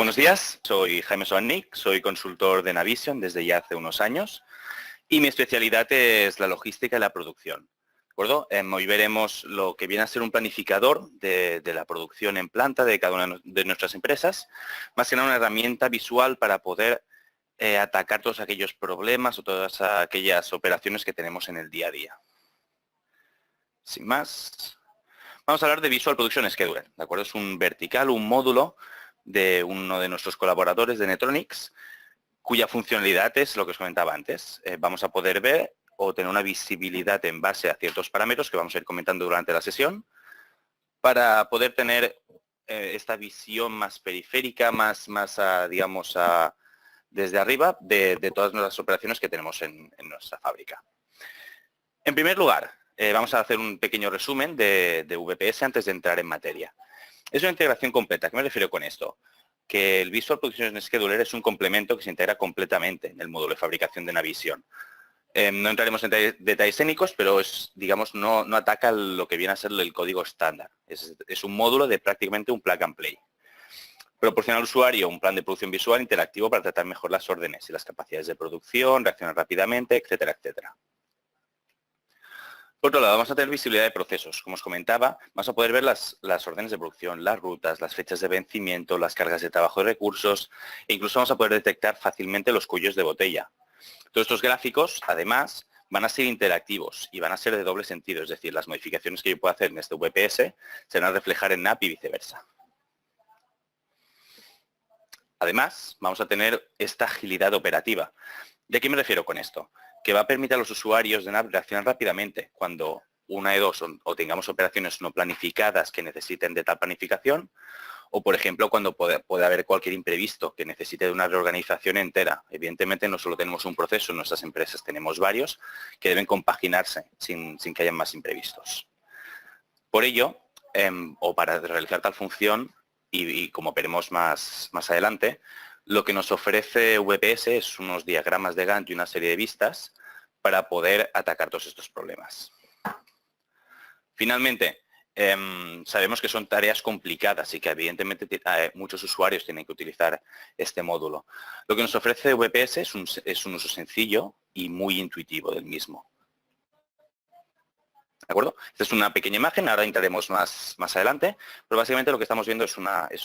buenos días. Soy Jaime Soannick, soy consultor de Navision desde ya hace unos años y mi especialidad es la logística y la producción. ¿De acuerdo? Hoy veremos lo que viene a ser un planificador de la producción en planta de cada una de nuestras empresas, más que nada una herramienta visual para poder atacar todos aquellos problemas o todas aquellas operaciones que tenemos en el día a día. Sin más, vamos a hablar de Visual Production Scheduler, ¿de acuerdo? Es un vertical, un módulo de uno de nuestros colaboradores de Netronics, cuya funcionalidad es lo que os comentaba antes. Vamos a poder ver o tener una visibilidad en base a ciertos parámetros que vamos a ir comentando durante la sesión, para poder tener esta visión más periférica, digamos, desde arriba de todas nuestras operaciones que tenemos en nuestra fábrica. En primer lugar, vamos a hacer un pequeño resumen de VPS antes de entrar en materia. Es una integración completa. ¿A qué me refiero con esto? Que el Visual Production Scheduler es un complemento que se integra completamente en el módulo de fabricación de Navision. No entraremos en detalles técnicos, pero digamos, no ataca lo que viene a ser el código estándar. Es un módulo de prácticamente un plug and play. Proporciona al usuario un plan de producción visual interactivo para tratar mejor las órdenes y las capacidades de producción, reaccionar rápidamente, etcétera, etcétera. Por otro lado, vamos a tener visibilidad de procesos. Como os comentaba, vamos a poder ver las órdenes de producción, las rutas, las fechas de vencimiento, las cargas de trabajo de recursos e incluso vamos a poder detectar fácilmente los cuellos de botella. Todos estos gráficos, además, van a ser interactivos y van a ser de doble sentido, es decir, las modificaciones que yo pueda hacer en este VPS se van a reflejar en NAP y viceversa. Además, vamos a tener esta agilidad operativa. ¿De qué me refiero con esto? Que va a permitir a los usuarios de NAP reaccionar rápidamente cuando una de dos o tengamos operaciones no planificadas que necesiten de tal planificación, o por ejemplo cuando puede haber cualquier imprevisto que necesite de una reorganización entera. Evidentemente no solo tenemos un proceso en nuestras empresas, tenemos varios que deben compaginarse sin que haya más imprevistos. Por ello, o para realizar tal función, y como veremos más adelante, lo que nos ofrece VPS es unos diagramas de Gantt y una serie de vistas para poder atacar todos estos problemas. Finalmente, sabemos que son tareas complicadas y que evidentemente muchos usuarios tienen que utilizar este módulo. Lo que nos ofrece VPS es un uso sencillo y muy intuitivo del mismo. ¿De acuerdo? Esta es una pequeña imagen, ahora entraremos más adelante, pero básicamente lo que estamos viendo es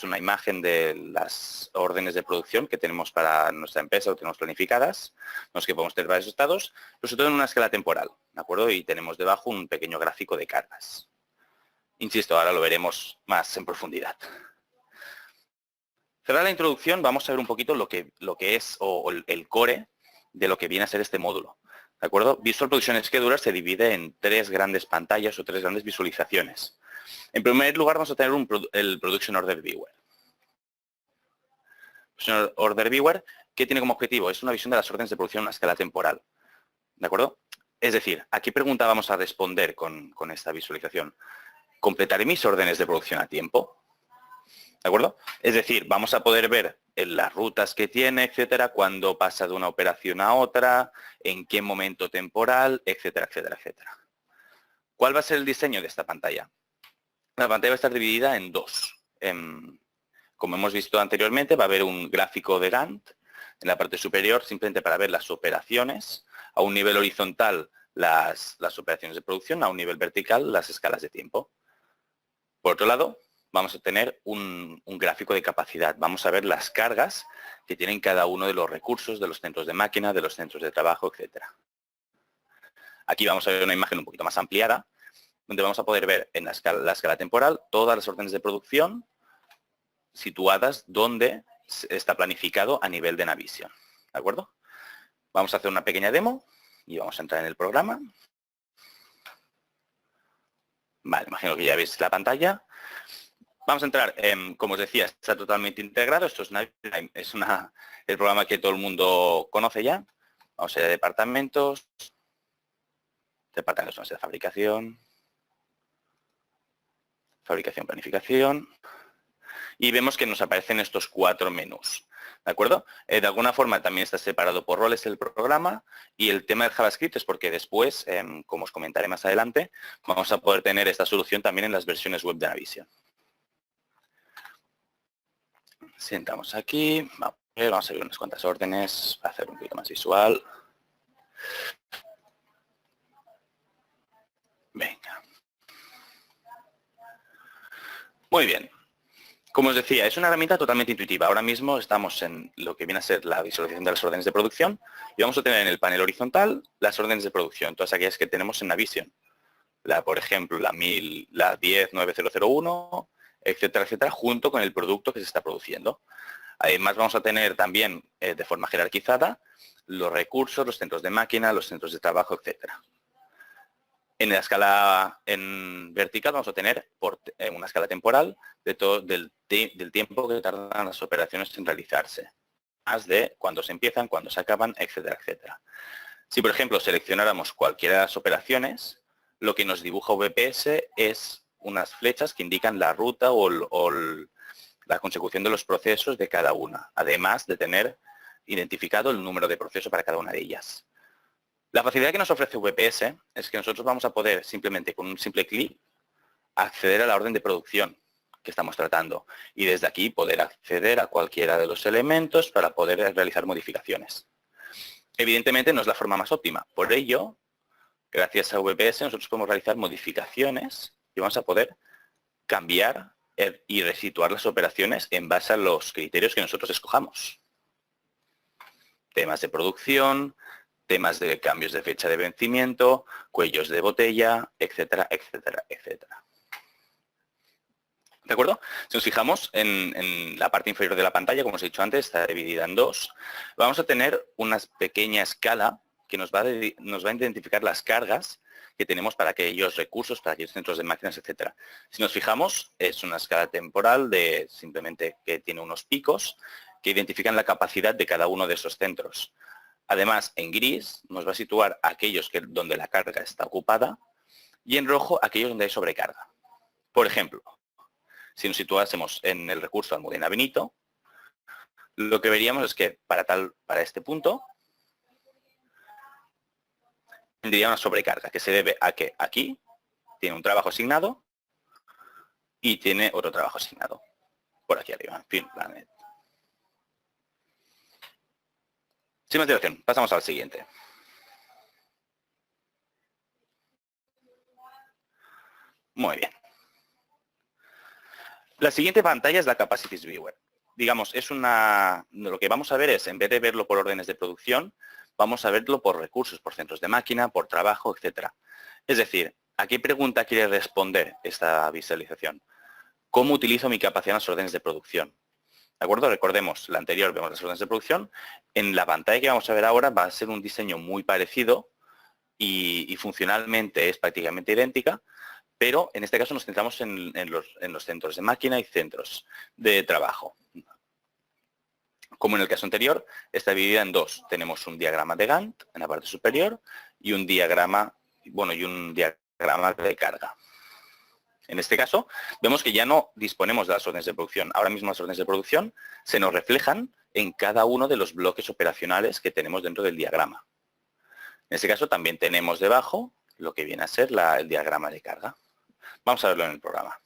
una imagen de las órdenes de producción que tenemos para nuestra empresa o tenemos planificadas, en los que podemos tener varios estados, pero sobre todo en una escala temporal, ¿de acuerdo? Y tenemos debajo un pequeño gráfico de cargas. Insisto, ahora lo veremos más en profundidad. Cerrada la introducción, vamos a ver un poquito lo que es o el core de lo que viene a ser este módulo. ¿De acuerdo? Visual Production Scheduler se divide en tres grandes pantallas o tres grandes visualizaciones. En primer lugar vamos a tener el Production Order Viewer. Production Order Viewer, ¿qué tiene como objetivo? Es una visión de las órdenes de producción a una escala temporal. ¿De acuerdo? Es decir, ¿a qué pregunta vamos a responder con esta visualización? ¿Completaré mis órdenes de producción a tiempo? ¿De acuerdo? Es decir, vamos a poder ver en las rutas que tiene, etcétera, cuándo pasa de una operación a otra, en qué momento temporal, etcétera, etcétera, etcétera. ¿Cuál va a ser el diseño de esta pantalla? La pantalla va a estar dividida en dos. Como hemos visto anteriormente, va a haber un gráfico de Gantt en la parte superior, simplemente para ver las operaciones, a un nivel horizontal las operaciones de producción, a un nivel vertical las escalas de tiempo. Por otro lado, vamos a tener un gráfico de capacidad. Vamos a ver las cargas que tienen cada uno de los recursos, de los centros de máquina, de los centros de trabajo, etcétera. Aquí vamos a ver una imagen un poquito más ampliada, donde vamos a poder ver en la escala temporal todas las órdenes de producción situadas donde está planificado a nivel de Navision. ¿De acuerdo? Vamos a hacer una pequeña demo y vamos a entrar en el programa. Vale, imagino que ya veis la pantalla. Vamos a entrar, como os decía, está totalmente integrado. Esto es el programa que todo el mundo conoce ya. Vamos a ir a departamentos de fabricación, planificación. Y vemos que nos aparecen estos cuatro menús. ¿De acuerdo? De alguna forma también está separado por roles el programa y el tema del JavaScript es porque después, como os comentaré más adelante, vamos a poder tener esta solución también en las versiones web de Navision. Si entramos aquí, vamos a ver unas cuantas órdenes para hacer un poquito más visual. Venga. Muy bien. Como os decía, es una herramienta totalmente intuitiva. Ahora mismo estamos en lo que viene a ser la visualización de las órdenes de producción y vamos a tener en el panel horizontal las órdenes de producción, todas aquellas que tenemos en Navision. Por ejemplo, la 10.9001, etcétera, etcétera, junto con el producto que se está produciendo. Además, vamos a tener también, de forma jerarquizada, los recursos, los centros de máquina, los centros de trabajo, etcétera. En la escala en vertical vamos a tener una escala temporal de todo del tiempo que tardan las operaciones en realizarse, más de cuándo se empiezan, cuándo se acaban, etcétera, etcétera. Si, por ejemplo, seleccionáramos cualquiera de las operaciones, lo que nos dibuja VPS es unas flechas que indican la ruta o la consecución de los procesos de cada una, además de tener identificado el número de procesos para cada una de ellas. La facilidad que nos ofrece VPS es que nosotros vamos a poder simplemente con un simple clic acceder a la orden de producción que estamos tratando y desde aquí poder acceder a cualquiera de los elementos para poder realizar modificaciones. Evidentemente no es la forma más óptima, por ello, gracias a VPS nosotros podemos realizar modificaciones y vamos a poder cambiar y resituar las operaciones en base a los criterios que nosotros escojamos. Temas de producción, temas de cambios de fecha de vencimiento, cuellos de botella, etcétera, etcétera, etcétera. ¿De acuerdo? Si nos fijamos en la parte inferior de la pantalla, como os he dicho antes, está dividida en dos. Vamos a tener una pequeña escala que nos va a identificar las cargas que tenemos para aquellos recursos, para aquellos centros de máquinas, etcétera. Si nos fijamos, es una escala temporal de simplemente que tiene unos picos que identifican la capacidad de cada uno de esos centros. Además, en gris nos va a situar aquellos donde la carga está ocupada y en rojo aquellos donde hay sobrecarga. Por ejemplo, si nos situásemos en el recurso Almudena Benito, lo que veríamos es que para este punto tendría una sobrecarga que se debe a que aquí tiene un trabajo asignado y tiene otro trabajo asignado por aquí arriba, Film Planet. Sin más dilación, pasamos al siguiente. Muy bien. La siguiente pantalla es la Capacities Viewer. Digamos, lo que vamos a ver es, en vez de verlo por órdenes de producción, vamos a verlo por recursos, por centros de máquina, por trabajo, etcétera. Es decir, ¿a qué pregunta quiere responder esta visualización? ¿Cómo utilizo mi capacidad en las órdenes de producción? ¿De acuerdo? Recordemos, la anterior vemos las órdenes de producción. En la pantalla que vamos a ver ahora va a ser un diseño muy parecido y funcionalmente es prácticamente idéntica, pero en este caso nos centramos en los centros de máquina y centros de trabajo. Como en el caso anterior, está dividida en dos. Tenemos un diagrama de Gantt en la parte superior y un diagrama de carga. En este caso, vemos que ya no disponemos de las órdenes de producción. Ahora mismo las órdenes de producción se nos reflejan en cada uno de los bloques operacionales que tenemos dentro del diagrama. En este caso también tenemos debajo lo que viene a ser el diagrama de carga. Vamos a verlo en el programa.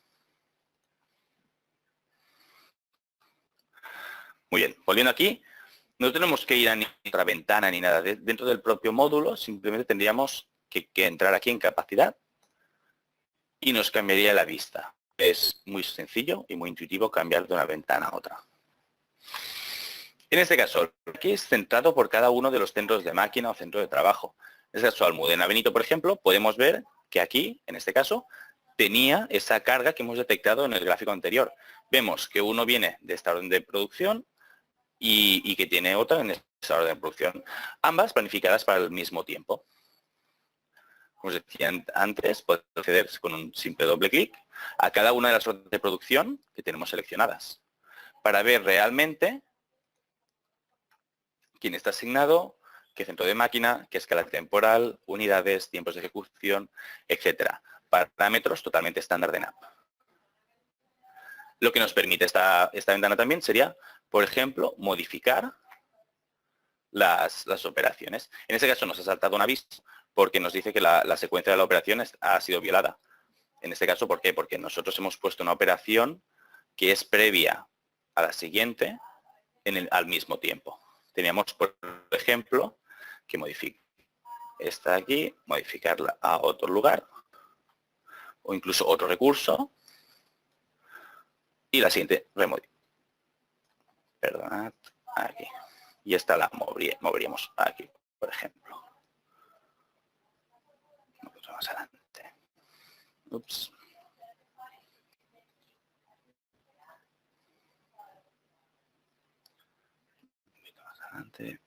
Muy bien, volviendo aquí, no tenemos que ir a otra ventana ni nada. Dentro del propio módulo simplemente tendríamos que entrar aquí en capacidad y nos cambiaría la vista. Es muy sencillo y muy intuitivo cambiar de una ventana a otra. En este caso, aquí es centrado por cada uno de los centros de máquina o centro de trabajo. En este caso, Almudena Benito, por ejemplo, podemos ver que aquí, en este caso, tenía esa carga que hemos detectado en el gráfico anterior. Vemos que uno viene de esta orden de producción y que tiene otra en esta orden de producción. Ambas planificadas para el mismo tiempo. Como os decía antes, podemos acceder con un simple doble clic a cada una de las órdenes de producción que tenemos seleccionadas para ver realmente quién está asignado, qué centro de máquina, qué escala temporal, unidades, tiempos de ejecución, etcétera. Parámetros totalmente estándar de NAP. Lo que nos permite esta ventana también sería, por ejemplo, modificar las operaciones. En este caso nos ha saltado un aviso porque nos dice que la secuencia de la operación ha sido violada. En este caso, ¿por qué? Porque nosotros hemos puesto una operación que es previa a la siguiente al mismo tiempo. Teníamos, por ejemplo, que modificar esta de aquí, modificarla a otro lugar o incluso otro recurso y la siguiente perdonad, aquí. Y esta la moveríamos aquí, por ejemplo. Un poquito más adelante. Ups. Un poquito más adelante.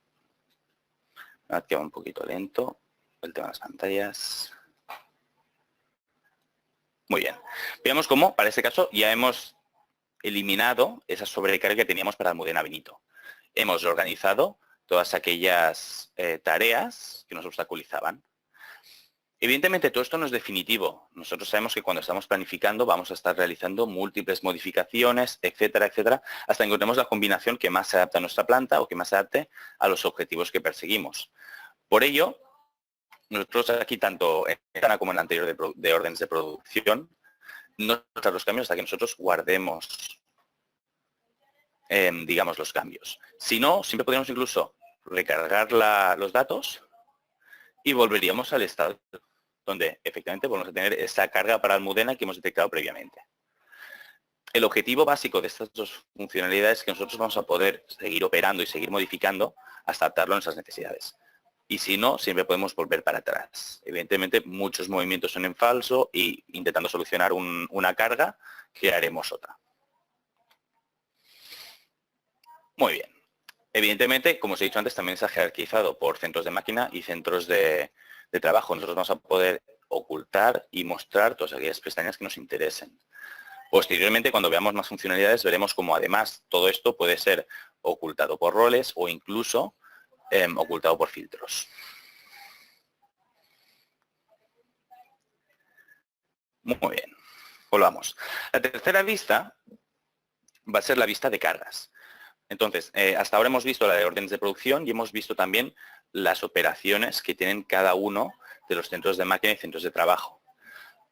Queda un poquito lento el tema de las pantallas. Muy bien. Veamos cómo, para este caso, ya hemos eliminado esa sobrecarga que teníamos para Almudena Benito. Hemos organizado todas aquellas tareas que nos obstaculizaban. Evidentemente, todo esto no es definitivo. Nosotros sabemos que cuando estamos planificando vamos a estar realizando múltiples modificaciones, etcétera, etcétera, hasta encontremos la combinación que más se adapta a nuestra planta o que más se adapte a los objetivos que perseguimos. Por ello, nosotros aquí, tanto en esta como en la anterior de órdenes de producción, no tratar los cambios hasta que nosotros guardemos, digamos, los cambios. Si no, siempre podríamos incluso recargar los datos y volveríamos al estado donde efectivamente volvemos a tener esa carga para Almudena que hemos detectado previamente. El objetivo básico de estas dos funcionalidades es que nosotros vamos a poder seguir operando y seguir modificando hasta adaptarlo a nuestras necesidades. Y si no, siempre podemos volver para atrás. Evidentemente, muchos movimientos son en falso y intentando solucionar una carga, crearemos otra. Muy bien. Evidentemente, como os he dicho antes, también está jerarquizado por centros de máquina y centros de trabajo. Nosotros vamos a poder ocultar y mostrar todas aquellas pestañas que nos interesen. Posteriormente, cuando veamos más funcionalidades, veremos cómo además todo esto puede ser ocultado por roles o incluso ocultado por filtros. Muy bien, volvamos. La tercera vista va a ser la vista de cargas. Entonces, hasta ahora hemos visto la de órdenes de producción y hemos visto también las operaciones que tienen cada uno de los centros de máquina y centros de trabajo.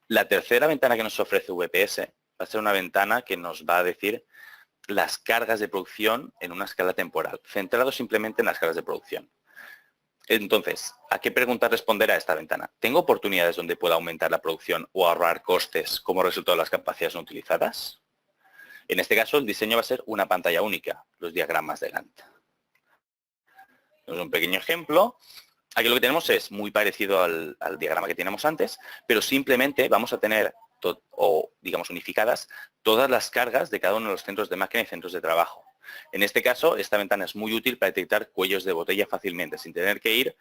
La tercera ventana que nos ofrece VPS va a ser una ventana que nos va a decir las cargas de producción en una escala temporal, centrado simplemente en las cargas de producción. Entonces, ¿a qué pregunta responder a esta ventana? ¿Tengo oportunidades donde pueda aumentar la producción o ahorrar costes como resultado de las capacidades no utilizadas? En este caso, el diseño va a ser una pantalla única, los diagramas de Gantt. Es un pequeño ejemplo. Aquí lo que tenemos es muy parecido al diagrama que teníamos antes, pero simplemente vamos a tener, digamos, unificadas todas las cargas de cada uno de los centros de máquina y centros de trabajo. En este caso, esta ventana es muy útil para detectar cuellos de botella fácilmente, sin tener que ir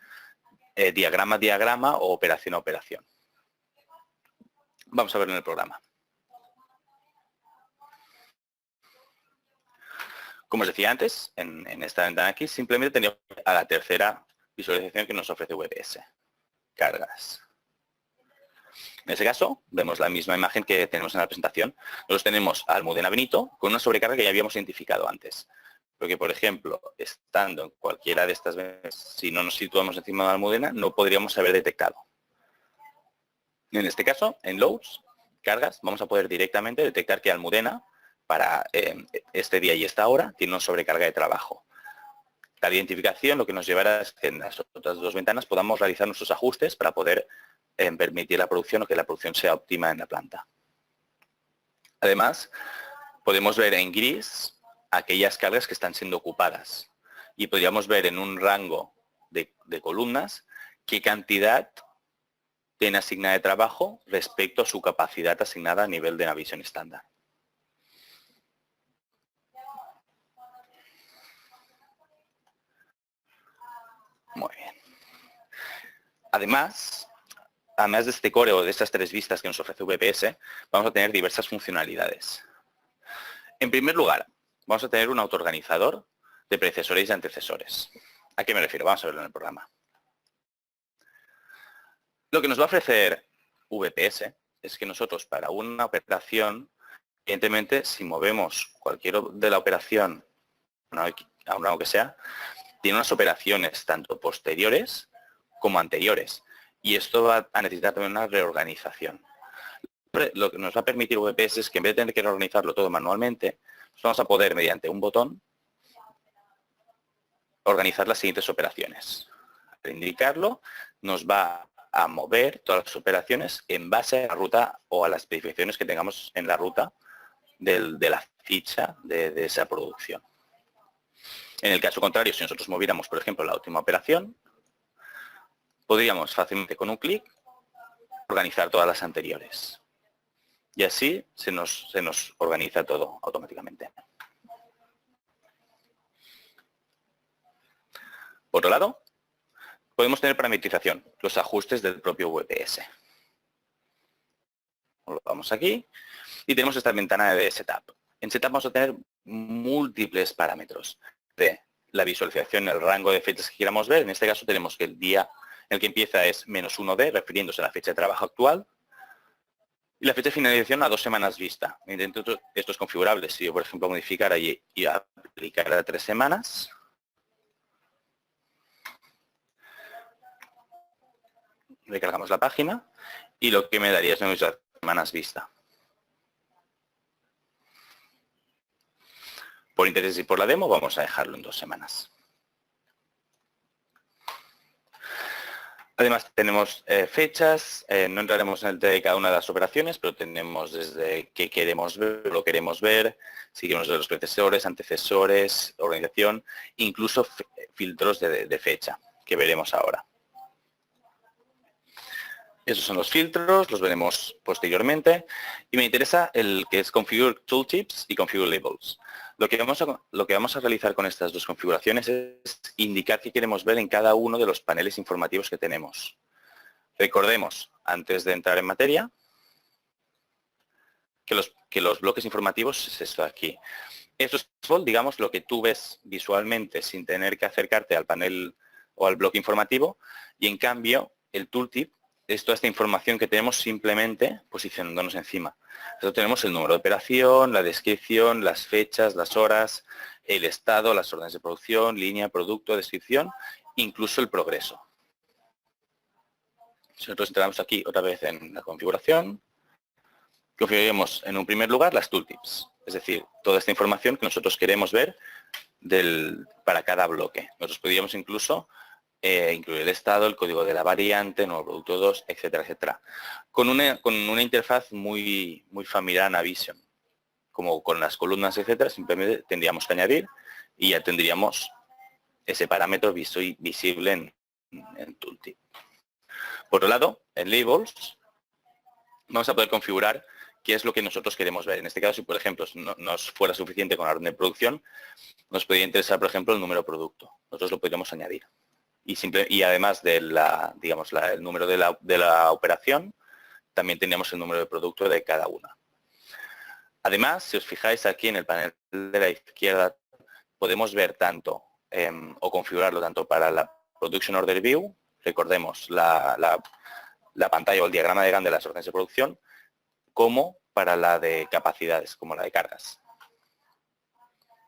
diagrama a diagrama o operación a operación. Vamos a verlo en el programa. Como os decía antes, en esta ventana aquí simplemente tenemos a la tercera visualización que nos ofrece VPS. Cargas. En este caso, vemos la misma imagen que tenemos en la presentación. Nosotros tenemos a Almudena Benito con una sobrecarga que ya habíamos identificado antes. Porque, por ejemplo, estando en cualquiera de estas veces, si no nos situamos encima de Almudena, no podríamos haber detectado. En este caso, en Loads, cargas, vamos a poder directamente detectar que Almudena, para este día y esta hora, tiene una sobrecarga de trabajo. La identificación lo que nos llevará es que en las otras dos ventanas podamos realizar nuestros ajustes para poder permitir la producción o que la producción sea óptima en la planta. Además, podemos ver en gris aquellas cargas que están siendo ocupadas y podríamos ver en un rango de columnas qué cantidad tiene asignada de trabajo respecto a su capacidad asignada a nivel de Navision estándar. Muy bien. Además de este core o de estas tres vistas que nos ofrece VPS, vamos a tener diversas funcionalidades. En primer lugar, vamos a tener un autoorganizador de predecesores y antecesores. ¿A qué me refiero? Vamos a verlo en el programa. Lo que nos va a ofrecer VPS es que nosotros para una operación, evidentemente, si movemos cualquier de la operación a un lado que sea, tiene unas operaciones tanto posteriores como anteriores. Y esto va a necesitar también una reorganización. Lo que nos va a permitir VPS es que en vez de tener que reorganizarlo todo manualmente, Pues vamos a poder, mediante un botón, organizar las siguientes operaciones. Al indicarlo, nos va a mover todas las operaciones en base a la ruta o a las especificaciones que tengamos en la ruta de la ficha de esa producción. En el caso contrario, si nosotros moviéramos, por ejemplo, la última operación, podríamos fácilmente con un clic organizar todas las anteriores. Y así se nos organiza todo automáticamente. Por otro lado, podemos tener parametrización, los ajustes del propio WPS. Vamos aquí y tenemos esta ventana de Setup. En Setup vamos a tener múltiples parámetros de la visualización, el rango de fechas que queramos ver. En este caso tenemos que el día en el que empieza es -1D, refiriéndose a la fecha de trabajo actual. Y la fecha de finalización a 2 semanas vista. Esto es configurable. Si yo, por ejemplo, modificara y aplicara a 3 semanas, recargamos la página y lo que me daría es 9 semanas vista. Por interés y por la demo vamos a dejarlo en 2 semanas. Además tenemos fechas, no entraremos en el detalle de cada una de las operaciones, pero tenemos desde qué queremos ver, lo queremos ver, si queremos ver los predecesores, antecesores, organización, incluso filtros de fecha, que veremos ahora. Esos son los filtros, los veremos posteriormente. Y me interesa el que es Configure Tooltips y Configure Labels. Lo que vamos a realizar con estas dos configuraciones es indicar qué queremos ver en cada uno de los paneles informativos que tenemos. Recordemos, antes de entrar en materia, que los bloques informativos es esto de aquí. Esto es, digamos, lo que tú ves visualmente sin tener que acercarte al panel o al bloque informativo. Y en cambio, el tooltip es toda esta información que tenemos simplemente posicionándonos encima. Entonces tenemos el número de operación, la descripción, las fechas, las horas, el estado, las órdenes de producción, línea, producto, descripción, incluso el progreso. Si nosotros entramos aquí otra vez en la configuración, configuraremos en un primer lugar las tooltips, es decir, toda esta información que nosotros queremos ver para cada bloque. Nosotros podríamos incluso incluir el estado, el código de la variante, nuevo producto 2, etcétera, etcétera. Con una interfaz muy familiar a Navision, como con las columnas, etcétera, simplemente tendríamos que añadir y ya tendríamos ese parámetro visible en Tooltip. Por otro lado, en Labels vamos a poder configurar qué es lo que nosotros queremos ver. En este caso, si por ejemplo no nos fuera suficiente con la orden de producción, nos podría interesar, por ejemplo, el número producto. Nosotros lo podríamos añadir. Y además de el número de la operación, también tenemos el número de producto de cada una. Además, si os fijáis aquí en el panel de la izquierda, podemos ver tanto o configurarlo tanto para la Production Order View, recordemos la pantalla o el diagrama de Gantt de las órdenes de producción, como para la de capacidades, como la de cargas.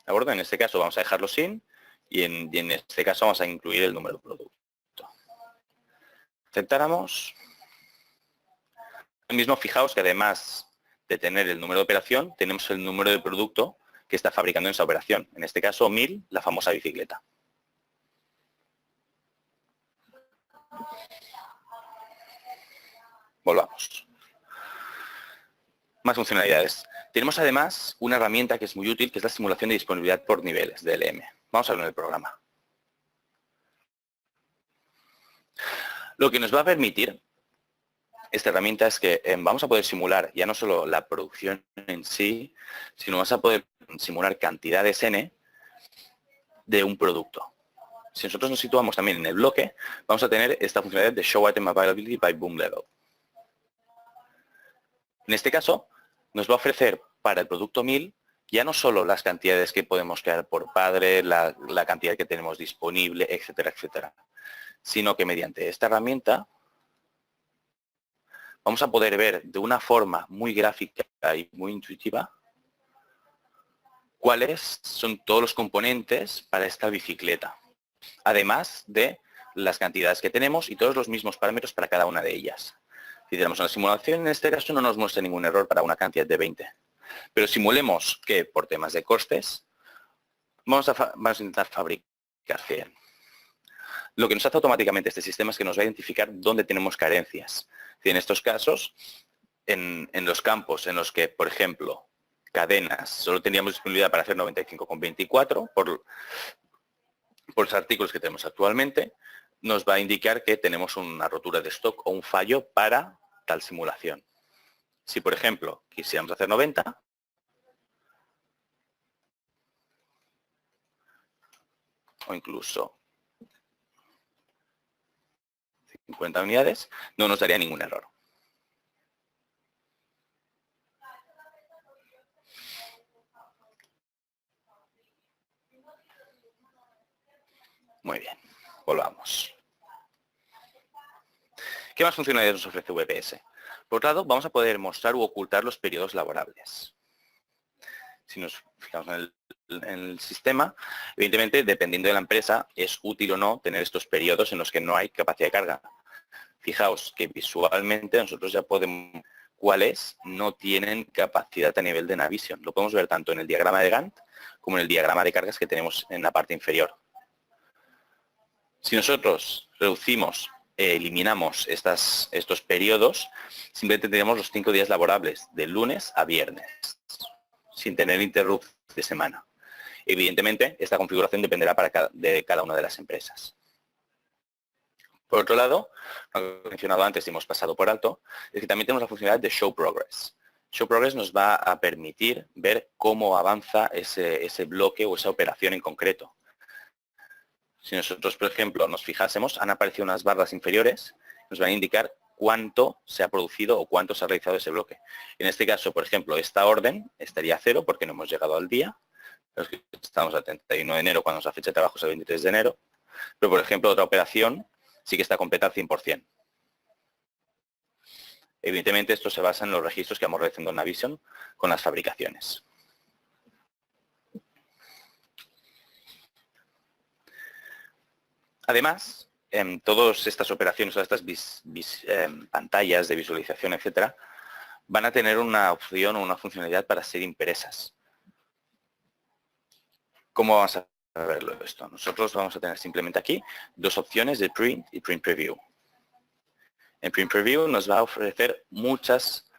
¿De acuerdo? En este caso vamos a dejarlo sin. Y en este caso vamos a incluir el número de producto. Aceptáramos. Mismo, fijaos que además de tener el número de operación, tenemos el número de producto que está fabricando en esa operación. En este caso, 1000, la famosa bicicleta. Volvamos. Más funcionalidades. Tenemos además una herramienta que es muy útil, que es la simulación de disponibilidad por niveles, DLM. Vamos a ver en el programa. Lo que nos va a permitir esta herramienta es que vamos a poder simular ya no solo la producción en sí, sino vamos a poder simular cantidades N de un producto. Si nosotros nos situamos también en el bloque, vamos a tener esta funcionalidad de Show Item Availability by Boom Level. En este caso, nos va a ofrecer para el producto 1000 ya no solo las cantidades que podemos crear por padre, la cantidad que tenemos disponible, etcétera, etcétera, sino que mediante esta herramienta vamos a poder ver de una forma muy gráfica y muy intuitiva cuáles son todos los componentes para esta bicicleta, además de las cantidades que tenemos y todos los mismos parámetros para cada una de ellas. Si tenemos una simulación, en este caso no nos muestra ningún error para una cantidad de 20. Pero simulemos que por temas de costes vamos a intentar fabricar 100. Lo que nos hace automáticamente este sistema es que nos va a identificar dónde tenemos carencias. Y en estos casos, en los campos en los que, por ejemplo, cadenas, solo teníamos disponibilidad para hacer 95,24 por los artículos que tenemos actualmente, nos va a indicar que tenemos una rotura de stock o un fallo para tal simulación. Si, por ejemplo, quisiéramos hacer 90, o incluso 50 unidades, no nos daría ningún error. Muy bien, volvamos. ¿Qué más funcionalidades nos ofrece VPS? Por otro lado, vamos a poder mostrar u ocultar los periodos laborables. Si nos fijamos en el sistema, evidentemente, dependiendo de la empresa, es útil o no tener estos periodos en los que no hay capacidad de carga. Fijaos que visualmente nosotros ya podemos cuáles no tienen capacidad a nivel de Navision. Lo podemos ver tanto en el diagrama de Gantt como en el diagrama de cargas que tenemos en la parte inferior. Si nosotros reducimos, eliminamos estos periodos, simplemente tenemos los 5 días laborables, de lunes a viernes, sin tener interrupción de semana. Evidentemente, esta configuración dependerá de cada una de las empresas. Por otro lado, lo que he mencionado antes y hemos pasado por alto, es que también tenemos la funcionalidad de Show Progress. Show Progress nos va a permitir ver cómo avanza ese bloque o esa operación en concreto. Si nosotros, por ejemplo, nos fijásemos, han aparecido unas barras inferiores, nos van a indicar cuánto se ha producido o cuánto se ha realizado ese bloque. En este caso, por ejemplo, esta orden estaría a 0 porque no hemos llegado al día. Estamos a 31 de enero cuando la fecha de trabajo es el 23 de enero. Pero, por ejemplo, otra operación sí que está completa al 100%. Evidentemente, esto se basa en los registros que vamos realizando en Navision con las fabricaciones. Además, en todas estas operaciones, todas estas pantallas de visualización, etcétera, van a tener una opción o una funcionalidad para ser impresas. ¿Cómo vamos a verlo esto? Nosotros vamos a tener simplemente aquí dos opciones de Print y Print Preview. En Print Preview nos va a ofrecer muchas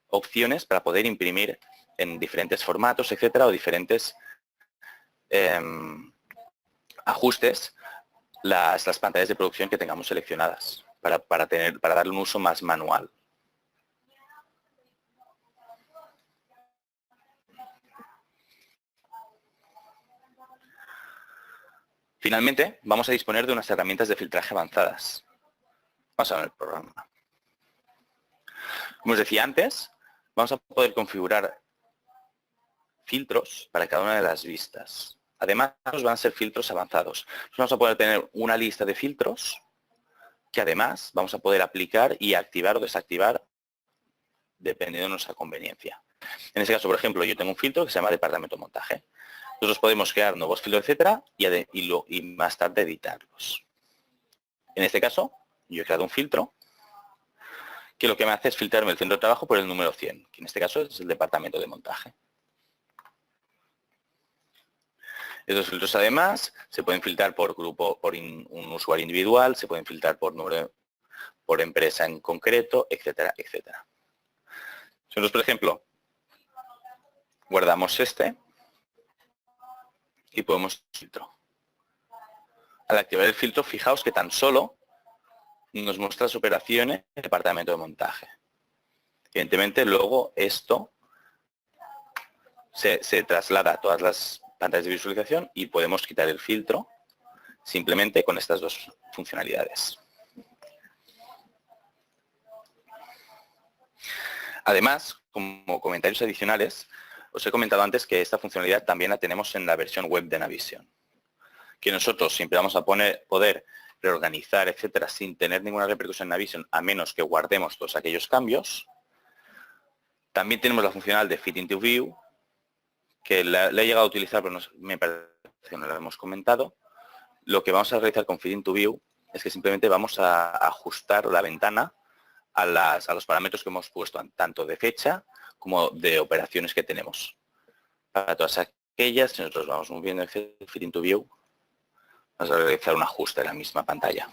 opciones para poder imprimir en diferentes formatos, etcétera, o diferentes ajustes las pantallas de producción que tengamos seleccionadas para darle un uso más manual. Finalmente, vamos a disponer de unas herramientas de filtraje avanzadas. Vamos a ver el programa. Como os decía antes, vamos a poder configurar filtros para cada una de las vistas. Además, van a ser filtros avanzados. Vamos a poder tener una lista de filtros que además vamos a poder aplicar y activar o desactivar dependiendo de nuestra conveniencia. En este caso, por ejemplo, yo tengo un filtro que se llama departamento de montaje. Nosotros podemos crear nuevos filtros, etcétera, y más tarde editarlos. En este caso, yo he creado un filtro que lo que me hace es filtrarme el centro de trabajo por el número 100, que en este caso es el departamento de montaje. Estos filtros además se pueden filtrar por grupo, por un usuario individual, se pueden filtrar por número, por empresa en concreto, etcétera, etcétera. Si nosotros, por ejemplo, guardamos este y podemos filtro. Al activar el filtro, fijaos que tan solo nos muestra las operaciones del departamento de montaje. Evidentemente, luego esto se traslada a todas las pantallas de visualización y podemos quitar el filtro simplemente con estas dos funcionalidades. Además, como comentarios adicionales, os he comentado antes que esta funcionalidad también la tenemos en la versión web de Navision, que nosotros siempre vamos a poder reorganizar, etcétera, sin tener ninguna repercusión en Navision, a menos que guardemos todos aquellos cambios. También tenemos la funcional de Fit into View, que la he llegado a utilizar, pero me parece que no la hemos comentado. Lo que vamos a realizar con Fit into View es que simplemente vamos a ajustar la ventana a los parámetros que hemos puesto, tanto de fecha como de operaciones que tenemos. Para todas aquellas, si nosotros vamos moviendo Excel Fit into View, vamos a realizar un ajuste en la misma pantalla.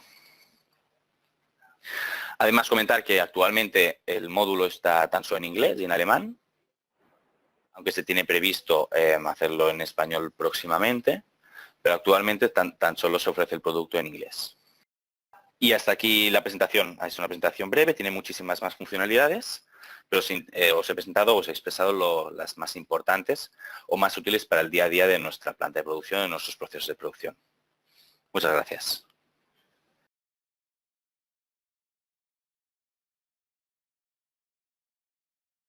Además, comentar que actualmente el módulo está tan solo en inglés y en alemán, aunque se tiene previsto hacerlo en español próximamente, pero actualmente tan solo se ofrece el producto en inglés. Y hasta aquí la presentación. Es una presentación breve, tiene muchísimas más funcionalidades, pero os he presentado, os he expresado las más importantes o más útiles para el día a día de nuestra planta de producción, de nuestros procesos de producción. Muchas gracias.